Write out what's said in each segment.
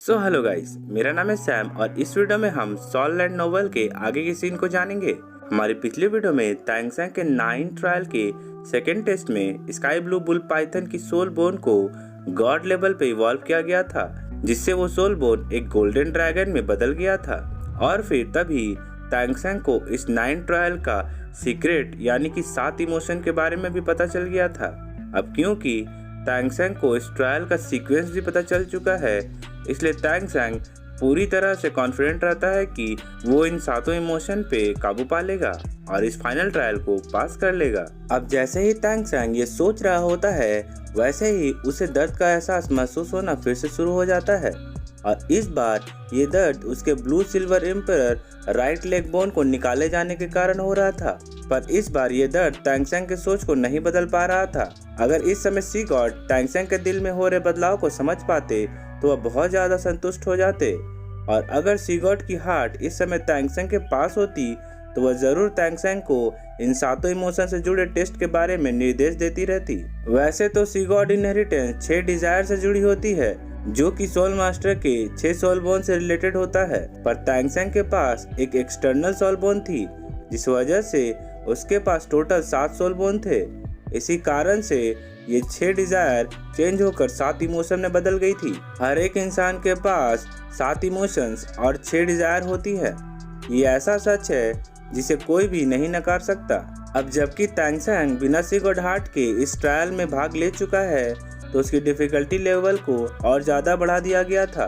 Hello guys, मेरा नाम है सैम और इस वीडियो में हम सोल लैंड नोवेल के आगे के सीन को जानेंगे। हमारी पिछली वीडियो में तांगसेंग के 9 ट्रायल के सेकेंड टेस्ट में स्काई ब्लू बुल पाइथन की सोल बोन को गॉड लेवल पे इवॉल्व किया गया था, जिससे वो सोल बोन एक गोल्डन ड्रैगन में बदल गया था। और फिर तभी तांगसेंग को इस 9 ट्रायल का सीक्रेट यानी कि 7 इमोशन के बारे में भी पता चल गया था। अब क्योंकि तांगसेंग को इस ट्रायल का सीक्वेंस भी पता चल चुका है, इसलिए तांगसेंग पूरी तरह से कॉन्फिडेंट रहता है कि वो इन 7 इमोशन पे काबू पा लेगा और इस फाइनल ट्रायल को पास कर लेगा। अब जैसे ही तांगसेंग ये सोच रहा होता है, वैसे ही उसे दर्द का एहसास महसूस होना फिर से शुरू हो जाता है और इस बार ये दर्द उसके blue silver emperor right leg bone को निकाले जाने के कारण हो रहा था। पर इस बार ये दर्द तांगसेंग के सोच को नहीं बदल पा रहा था। अगर इस समय सी गॉड तांगसेंग के दिल में हो रहे बदलाव को समझ पाते तो वह बहुत ज्यादा संतुष्ट हो जाते, और अगर सी गॉड की हार्ट इस समय तांगसेंग के पास होती तो वह जरूर तांगसेंग को इन 7 इमोशन से जुड़े टेस्ट के बारे में निर्देश देती रहती। वैसे तो सी गॉड इनहेरिटेंस 6 डिजायर से जुड़ी होती है, जो कि सोल मास्टर के 6 सोल बोन से रिलेटेड होता है, पर तांगसेंग के पास एक एक्सटर्नल सोल बोन थी, जिस वजह से उसके पास टोटल 7 सोल बोन थे। इसी कारण से ये 6 डिजायर चेंज होकर 7 इमोशन में बदल गई थी। हर एक इंसान के पास 7 इमोशंस और 6 डिजायर होती है। ये ऐसा सच है जिसे कोई भी नहीं नकार सकता। अब जबकि तांगसेंग बिना सी गॉड हार्ट के इस ट्रायल में भाग ले चुका है, तो उसकी डिफिकल्टी लेवल को और ज़्यादा बढ़ा दिया गया था,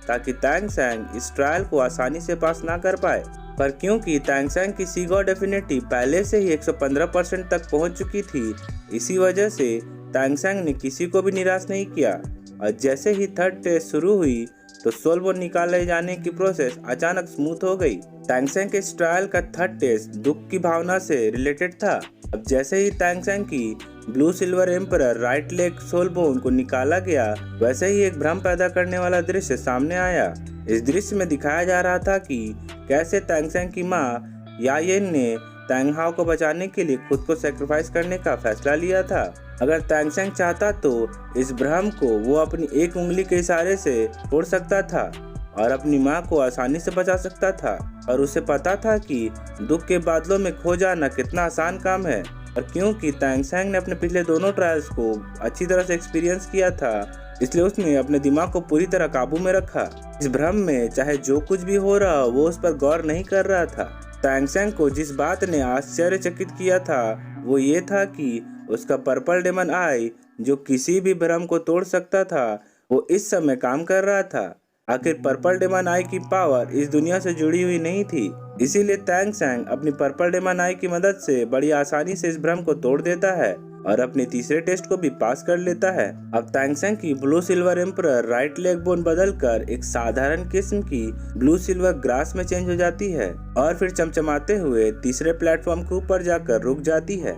ताकि तांगसेंग इस ट्रायल को आसानी से पास ना कर पाए। पर क्योंकि तांगसेंग की सी गॉड एफिनिटी पहले से ही 115% तक पहुंच चुकी थी, इसी वजह से तांगसेंग ने किसी को भी निराश नहीं किया। और जैसे ही थर्ड टेस्ट शुरू हुई तो सोल बोन निकाले जाने की प्रोसेस अचानक स्मूथ हो गई। तांगसेंग के इस ट्रायल का थर्ड टेस्ट दुख की भावना से रिलेटेड था। अब जैसे ही तांगसेंग की blue silver emperor right leg sole bone को निकाला गया, वैसे ही एक भ्रम पैदा करने वाला दृश्य सामने आया। इस दृश्य में दिखाया जा रहा था कि कैसे तांगसेंग की माँ यायेन ने तांगहाओ को बचाने के लिए खुद को सैक्रिफाइस करने का फैसला लिया था। अगर तांगसेंग चाहता तो इस भ्रम को वो अपनी एक उंगली के इशारे से तोड़ सकता था और अपनी माँ को आसानी से बचा सकता था। और उसे पता था कि दुख के बादलों में खो जाना कितना आसान काम है। और क्योंकि तांगसेंग ने अपने पिछले दोनों ट्रायल्स को अच्छी तरह से एक्सपीरियंस किया था, इसलिए उसने अपने दिमाग को पूरी तरह काबू में रखा। इस भ्रम में चाहे जो कुछ भी हो रहा हो, वो उस पर गौर नहीं कर रहा था। तांगसेंग को जिस बात ने आश्चर्यचकित किया था वो ये था कि उसका पर्पल डेमन आई, जो किसी भी भ्रम को तोड़ सकता था, वो इस समय काम कर रहा था। आखिर पर्पल डेमन आई की पावर इस दुनिया से जुड़ी हुई नहीं थी, इसीलिए तांगसेंग अपनी पर्पल डेमन आई की मदद से बड़ी आसानी से इस भ्रम को तोड़ देता है और अपने तीसरे टेस्ट को भी पास कर लेता है। अब तांगसेंग की blue silver emperor right leg bone बदलकर एक साधारण किस्म की ब्लू सिल्वर ग्रास में चेंज हो जाती है और फिर चमचमाते हुए तीसरे प्लेटफॉर्म के ऊपर जाकर रुक जाती है।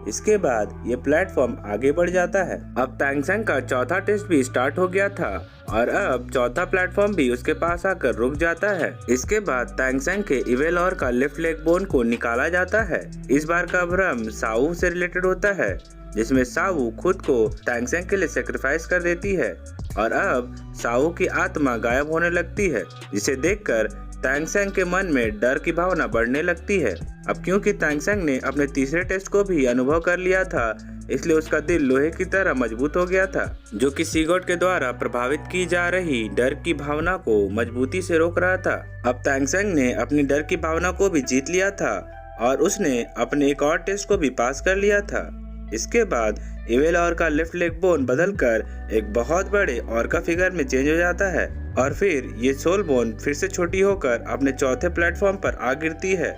इसके बाद ये प्लेटफॉर्म आगे बढ़ जाता है। अब तांगसेंग का चौथा टेस्ट भी स्टार्ट हो गया था और अब चौथा प्लेटफॉर्म भी उसके पास आकर रुक जाता है। इसके बाद तांगसेंग के इवेल और का लेफ्ट लेग बोन को निकाला जाता है। इस बार का भ्रम सावू से रिलेटेड होता है, जिसमें सावू खुद को तांगसेंग के लिए सेक्रीफाइस कर देती है और अब सावू की आत्मा गायब होने लगती है, जिसे देखकर तांगसेंग के मन में डर की भावना बढ़ने लगती है। अब क्योंकि तांगसेंग ने अपने तीसरे टेस्ट को भी अनुभव कर लिया था, इसलिए उसका दिल लोहे की तरह मजबूत हो गया था, जो कि सी गॉड के द्वारा प्रभावित की जा रही डर की भावना को मजबूती से रोक रहा था। अब तांगसेंग ने अपनी डर की भावना को भी जीत लिया था और उसने अपने एक और टेस्ट को भी पास कर लिया था। इसके बाद इवेल और का लेफ्ट लेग बोन बदलकर एक बहुत बड़े और का फिगर में चेंज हो जाता है और फिर ये सोल बोन फिर से छोटी होकर अपने चौथे प्लेटफॉर्म पर आ गिरती है।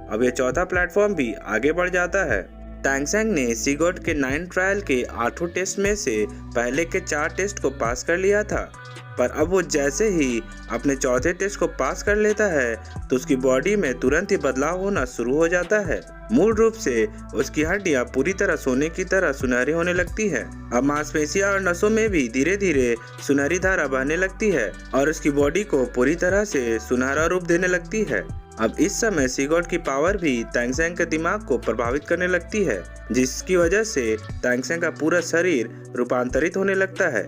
अब ये चौथा प्लेटफॉर्म भी आगे बढ़ जाता है। तांगसेंग ने सी गॉड के 9 ट्रायल के 8 टेस्ट में से पहले के 4 टेस्ट को पास कर लिया था, पर अब वो जैसे ही अपने चौथे टेस्ट को पास कर लेता है तो उसकी बॉडी में तुरंत ही बदलाव होना शुरू हो जाता है। मूल रूप से उसकी हड्डियां पूरी तरह सोने की तरह सुनहरी होने लगती है। अब मांसपेशियां और नसों में भी धीरे धीरे सुनहरी धारा बहने लगती है और उसकी बॉडी को पूरी तरह से सुनहरा रूप देने लगती है। अब इस समय सी गॉड की पावर भी तांगसेंग के दिमाग को प्रभावित करने लगती है, जिसकी वजह से तांगसेंग का पूरा शरीर रूपांतरित होने लगता है।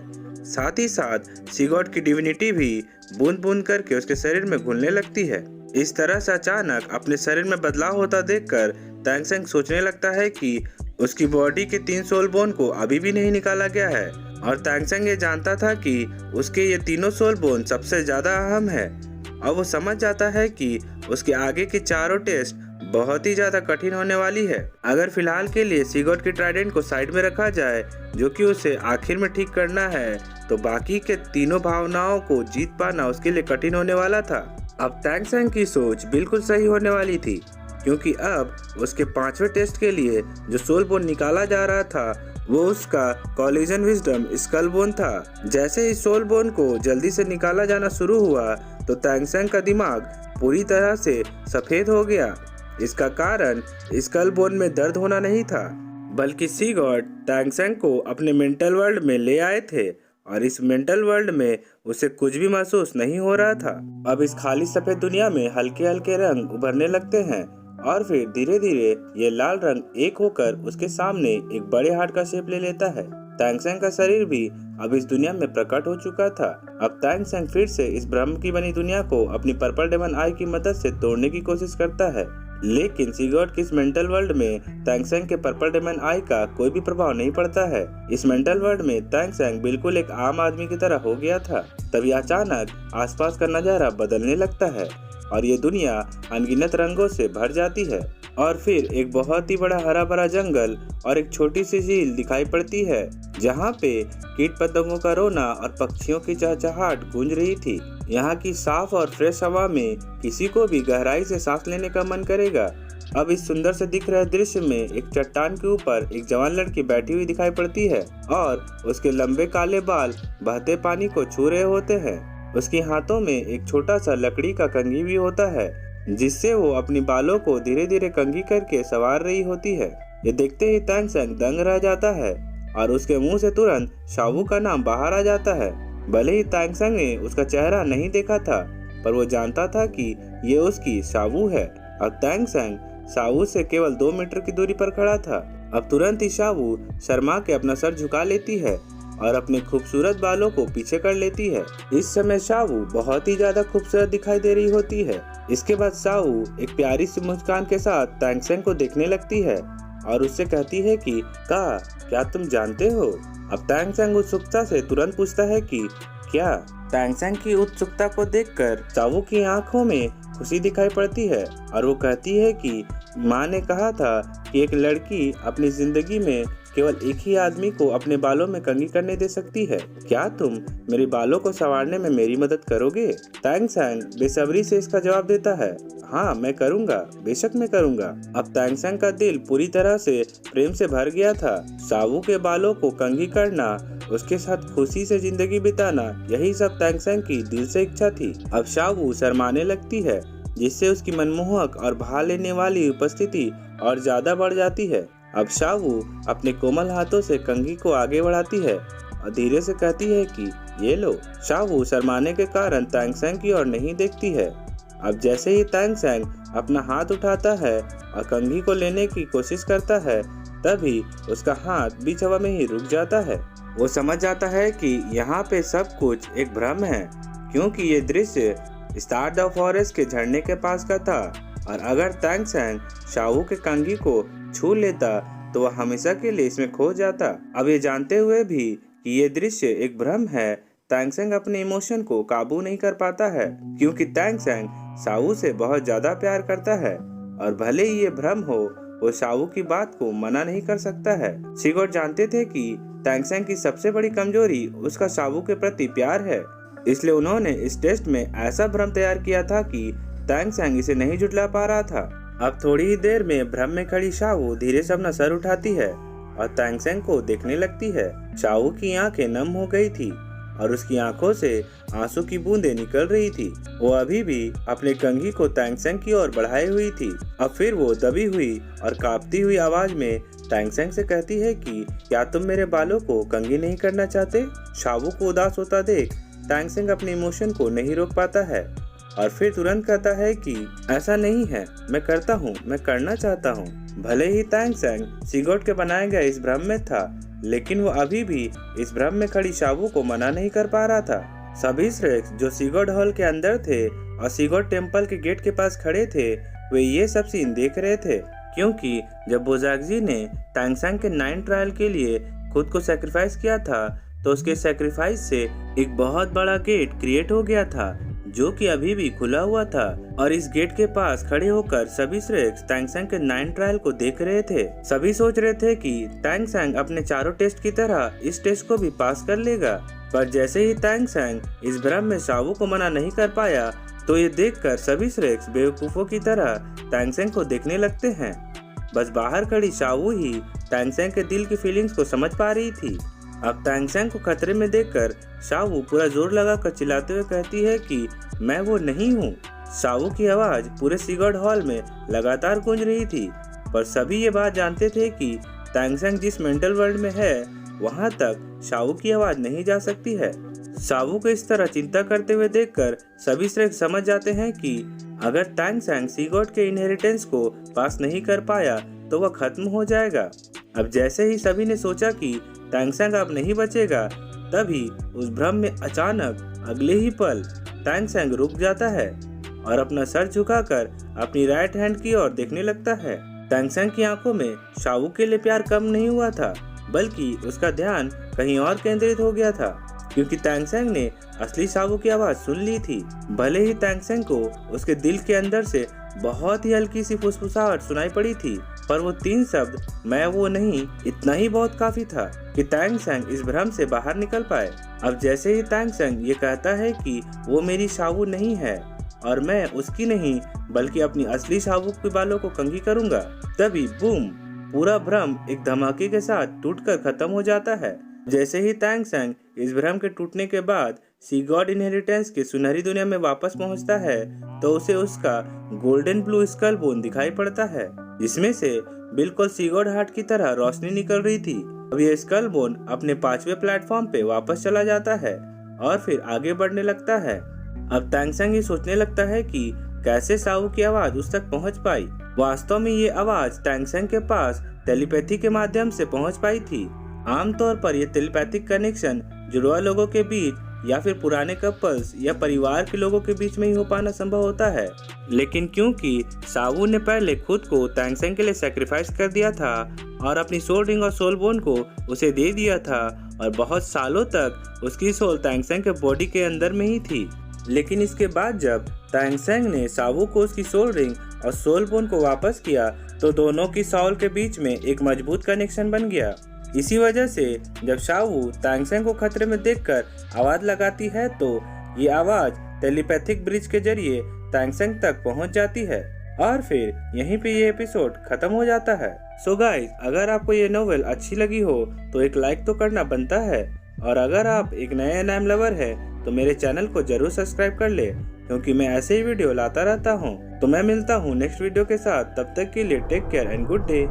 साथ ही साथ सीगॉट की डिविनिटी भी बूंद बूंद करके उसके शरीर में घुलने लगती है। इस तरह से अचानक अपने शरीर में बदलाव होता देखकर तैंग सेंग सोचने लगता है कि उसकी बॉडी के 3 सोल बोन को अभी भी नहीं निकाला गया है, और तैंग सेंग ये जानता था कि उसके ये तीनों सोल बोन सबसे ज्यादा अहम है। अब वो समझ जाता है कि उसके आगे की चारों टेस्ट बहुत ही ज्यादा कठिन होने वाली है। अगर फिलहाल के लिए सीगॉट की ट्राइडेंट को साइड में रखा जाए, जो कि उसे आखिर में ठीक करना है, तो बाकी के तीनों भावनाओं को जीत पाना उसके लिए कठिन होने वाला था। अब तैंग सेंग की सोच बिल्कुल सही होने वाली थी, क्योंकि अब उसके 5वें टेस्ट के लिए जो सोल बोन निकाला जा रहा था वो उसका कॉलिजन विजडम स्कल बोन था। जैसे ही सोल बोन को जल्दी से निकाला जाना शुरू हुआ तो तैंग सेंग का दिमाग पूरी तरह से सफेद हो गया। इसका कारण स्कल बोन में दर्द होना नहीं था, बल्कि सीगॉट तैंग सेंग को अपने मेंटल वर्ल्ड में ले आए थे, और इस मेंटल वर्ल्ड में उसे कुछ भी महसूस नहीं हो रहा था। अब इस खाली सफेद दुनिया में हल्के हल्के रंग उभरने लगते हैं, और फिर धीरे धीरे ये लाल रंग एक होकर उसके सामने एक बड़े हार्ट का शेप ले लेता है। तैंग सेंग का शरीर भी अब इस दुनिया में प्रकट हो चुका था। अब तैंग सेंग फिर से इस ब्रह्म की बनी दुनिया को अपनी पर्पल डेमन आई की मदद से तोड़ने की कोशिश करता है, लेकिन सीगॉट की इस मेंटल वर्ल्ड में तैंग सेंग के पर्पल डेमन आई का कोई भी प्रभाव नहीं पड़ता है। इस मेंटल वर्ल्ड में तैंग सेंग बिल्कुल एक आम आदमी की तरह हो गया था। तभी अचानक आसपास का नजारा बदलने लगता है और ये दुनिया अनगिनत रंगों से भर जाती है, और फिर एक बहुत ही बड़ा हरा भरा जंगल और एक छोटी सी झील दिखाई पड़ती है, जहाँ पे कीट पतंगों का रोना और पक्षियों की चहचहाहट गूंज रही थी। यहाँ की साफ और फ्रेश हवा में किसी को भी गहराई से सांस लेने का मन करेगा। अब इस सुंदर से दिख रहे दृश्य में एक चट्टान के ऊपर एक जवान लड़की बैठी हुई दिखाई पड़ती है, और उसके लंबे काले बाल बहते पानी को छू रहे होते हैं। उसके हाथों में एक छोटा सा लकड़ी का कंघी भी होता है, जिससे वो अपनी बालों को धीरे धीरे कंघी करके संवार रही होती है। ये देखते ही तैंग सेंग दंग रह जाता है, और उसके मुंह से तुरंत शावू का नाम बाहर आ जाता है। भले ही तैंग सेंग ने उसका चेहरा नहीं देखा था, पर वो जानता था कि ये उसकी शावू है। अब तैंग सेंग शावू से केवल 2 मीटर की दूरी पर खड़ा था। अब तुरंत ही शावू शर्मा के अपना सर झुका लेती है और अपने खूबसूरत बालों को पीछे कर लेती है। इस समय शावू बहुत ही ज्यादा खूबसूरत दिखाई दे रही होती है। इसके बाद शावू एक प्यारी सी मुस्कान के साथ तैंग सेंग को देखने लगती है और उससे कहती है कि क्या तुम जानते हो? अब तैंग सेंग उत्सुकता से तुरंत पूछता है कि क्या? तैंग सेंग की उत्सुकता को देखकर शावू की आंखों में खुशी दिखाई पड़ती है, और वो कहती है कि माँ ने कहा था कि एक लड़की अपनी जिंदगी में केवल एक ही आदमी को अपने बालों में कंघी करने दे सकती है। क्या तुम मेरे बालों को संवारने में मेरी मदद करोगे? तैंग सेंग बेसब्री से इसका जवाब देता है, हाँ मैं करूँगा, बेशक मैं करूँगा। अब तैंग सेंग का दिल पूरी तरह से प्रेम से भर गया था। शावू के बालों को कंघी करना, उसके साथ खुशी से जिंदगी बिताना, यही सब तैंग सेंग की दिल से इच्छा थी। अब शावू शर्माने लगती है, जिससे उसकी मनमोहक और भा लेने वाली उपस्थिति और ज्यादा बढ़ जाती है। अब शावू अपने कोमल हाथों से कंघी को आगे बढ़ाती है और धीरे से कहती है कि ये लो। शावू शर्माने के कारण तैंग सेंग की ओर नहीं देखती है। अब जैसे ही तैंग सेंग अपना हाथ उठाता है और कंघी को लेने की कोशिश करता है, तभी उसका हाथ बीच हवा में ही रुक जाता है। वो समझ जाता है कि यहाँ पे सब कुछ एक भ्रम है, क्योंकि ये दृश्य स्टार द फॉरेस्ट के झरने के पास का था, और अगर तैंग सेंग शावू के कंघी को छू लेता तो वह हमेशा के लिए इसमें खो जाता। अब ये जानते हुए भी कि ये दृश्य एक भ्रम है, तैंग सेंग अपने इमोशन को काबू नहीं कर पाता है, क्योंकि तैंग सेंग शावू से बहुत ज्यादा प्यार करता है, और भले ही ये भ्रम हो, वो शावू की बात को मना नहीं कर सकता है। सीगॉट जानते थे कि तैंग सेंग की सबसे बड़ी कमजोरी उसका शावू के प्रति प्यार है, इसलिए उन्होंने इस टेस्ट में ऐसा भ्रम तैयार किया था कि तैंग सेंग इसे नहीं जुटला पा रहा था। अब थोड़ी ही देर में भ्रम में खड़ी शावू धीरे से अपना सर उठाती है और तैंग सेंग को देखने लगती है। शावू की आंखें नम हो गई थी और उसकी आंखों से आंसू की बूंदें निकल रही थी। वो अभी भी अपने कंघी को तैंग सेंग की ओर बढ़ाई हुई थी। अब फिर वो दबी हुई और कांपती हुई आवाज में तैंग सेंग से कहती है कि क्या तुम मेरे बालों को कंघी नहीं करना चाहते? शावू को उदास होता देख तैंग सेंग अपने इमोशन को नहीं रोक पाता है और फिर तुरंत कहता है कि ऐसा नहीं है, मैं करता हूँ, मैं करना चाहता हूँ। भले ही तैंग सेंग सीगॉट के बनाए गए इस भ्रम में था, लेकिन वो अभी भी इस भ्रम में खड़ी शावू को मना नहीं कर पा रहा था। सभी श्रेक्स जो सीगोड हॉल के अंदर थे और सीगोड टेम्पल के गेट के पास खड़े थे, वे ये सब सीन देख रहे थे, क्योंकि जब बोजाक्जी ने तांगसेंग के 9 ट्रायल के लिए खुद को सैक्रिफाइस किया था तो उसके सैक्रिफाइस से एक बहुत बड़ा गेट क्रिएट हो गया था जो कि अभी भी खुला हुआ था। और इस गेट के पास खड़े होकर सभी श्रेक्स तांगसेंग के 9 ट्रायल को देख रहे थे। सभी सोच रहे थे कि तांगसेंग अपने चारों टेस्ट की तरह इस टेस्ट को भी पास कर लेगा, पर जैसे ही तांगसेंग इस भ्रम में शावू को मना नहीं कर पाया तो ये देखकर सभी श्रेक्स बेवकूफों की तरह तांगसेंग को देखने लगते हैं। बस बाहर खड़ी शावू ही तांगसेंग के दिल की फीलिंग्स को समझ पा रही थी। अब तांगसेंग को खतरे में देखकर शावू पूरा जोर लगाकर चिल्लाते हुए कहती है कि मैं वो नहीं हूँ। शावू की आवाज पूरे सीगोड हॉल में लगातार गूंज रही थी, पर सभी ये बात जानते थे कि तांगसेंग जिस मेंटल वर्ल्ड में है वहाँ तक शावू की आवाज नहीं जा सकती है। शावू को इस तरह चिंता करते हुए देखकर सभी श्रेक्स समझ जाते हैं कि अगर तांगसेंग सीगोड के इनहेरिटेंस को पास नहीं कर पाया तो वह खत्म हो जाएगा। अब जैसे ही सभी ने सोचा कि तांगसेंग अब नहीं बचेगा, तभी उस भ्रम में अचानक अगले ही पल तांगसेंग रुक जाता है और अपना सर झुकाकर अपनी राइट हैंड की ओर देखने लगता है। तांगसेंग की आंखों में शावू के लिए प्यार कम नहीं हुआ था, बल्कि उसका ध्यान कहीं और केंद्रित हो गया था, क्योंकि तांगसेंग ने असली शावू की आवाज सुन ली थी। भले ही तांगसेंग को उसके दिल के अंदर से बहुत ही हल्की सी फुसफुसाहट सुनाई पड़ी थी, पर वो 3 शब्द मैं वो नहीं, इतना ही बहुत काफी था कि तांगसेंग इस भ्रम से बाहर निकल पाए। अब जैसे ही तांगसेंग ये कहता है कि वो मेरी शावू नहीं है और मैं उसकी नहीं बल्कि अपनी असली शावू के बालों को कंघी करूंगा, तभी बूम, पूरा भ्रम एक धमाके के साथ टूटकर खत्म हो जाता है। जैसे ही तांगसेंग इस भ्रम के टूटने के बाद सीगोड इनहेरिटेंस की सुनहरी दुनिया में वापस पहुंचता है तो उसे उसका गोल्डन ब्लू स्कल बोन दिखाई पड़ता है, जिसमें से बिल्कुल सीगोड हार्ट की तरह रोशनी निकल रही थी। अब ये स्कल बोन अपने 5वें प्लेटफॉर्म पे वापस चला जाता है और फिर आगे बढ़ने लगता है। अब तांगसेंग ये सोचने लगता है कि कैसे शावू की आवाज उस तक पहुंच पाई। वास्तव में ये आवाज तांगसेंग के पास टेलीपैथी के माध्यम से पहुंच पाई थी। आमतौर पर यह टेलीपैथिक कनेक्शन जुड़वा लोगों के बीच या फिर पुराने कपल्स या परिवार के लोगों के बीच में ही हो पाना संभव होता है, लेकिन क्योंकि शावू ने पहले खुद को तांगसेंग के लिए सैक्रिफाइस कर दिया था और अपनी सोल रिंग और सोल बोन को उसे दे दिया था और बहुत सालों तक उसकी सोल तांगसेंग के बॉडी के अंदर में ही थी, लेकिन इसके बाद जब तांगसेंग ने शावू को उसकी सोल रिंग और सोल बोन को वापस किया तो दोनों की सोल के बीच में एक मजबूत कनेक्शन बन गया। इसी वजह से जब शावू तांगसेंग को खतरे में देखकर आवाज लगाती है तो ये आवाज टेलीपैथिक ब्रिज के जरिए तांगसेंग तक पहुंच जाती है और फिर यहीं पे ये एपिसोड खत्म हो जाता है। सो गाइस, अगर आपको ये नोवेल अच्छी लगी हो तो एक लाइक तो करना बनता है, और अगर आप एक नए एनाम लवर है तो मेरे चैनल को जरूर सब्सक्राइब कर ले, क्योंकि मैं ऐसे ही वीडियो लाता रहता हूँ। तो मैं मिलता हूँ नेक्स्ट वीडियो के साथ, तब तक के लिए take care and good day.